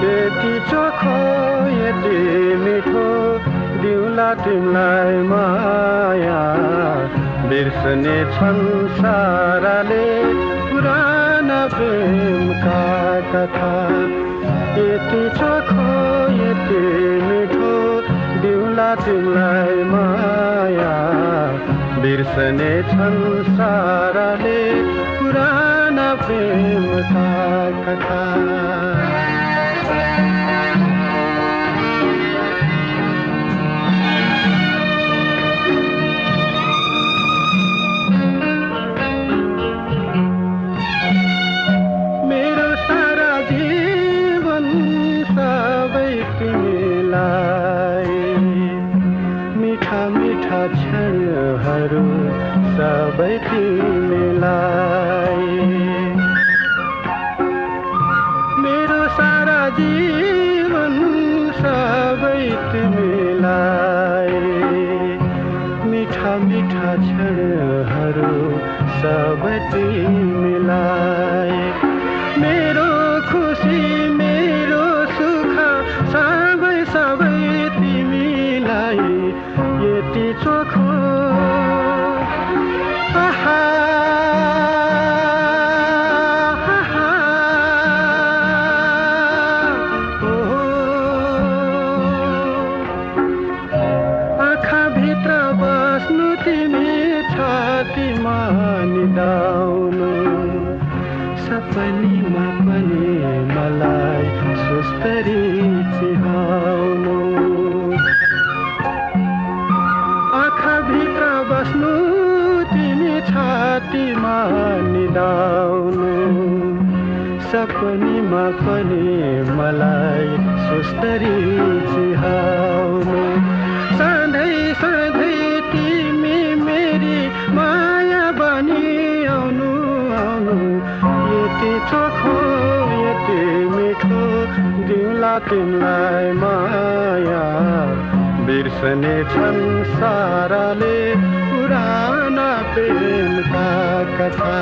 यति चोखो यति मिठो दिउला तिमीलाई माया बिर्सने संसारले पुराना प्रेमका कथा यति चोखो यति मिठो दिउला तिमीलाई माया बिर्सने संसारले पुराना प्रेमका कथा क्षणहरू सबै तिमीलाई मेरो सारा जीवन सबै तिमीलाई मिठा मिठा क्षणहरू सबै तिमीलाई मेरो खुसी मेरो सुख सबै सबै तिमीलाई यति चोखो आहा आँखाभित्र बस्नु तिमी छातीमा निदाउनु सपनीमा पनि मलाई सुस्तरी चिहाउनु आँखाभित्र बस्नु तिमी छातीमा निदाउनु सपनीमा पनि मलाई सुस्तरी चिहाउनु सधैँ सधैँ तिमी मेरी माया बनी आउनु आउनु यति चोखो यति मिठो दिउला तिमीलाई माया बिर्सने संसारले पुराना प्रेमका कथा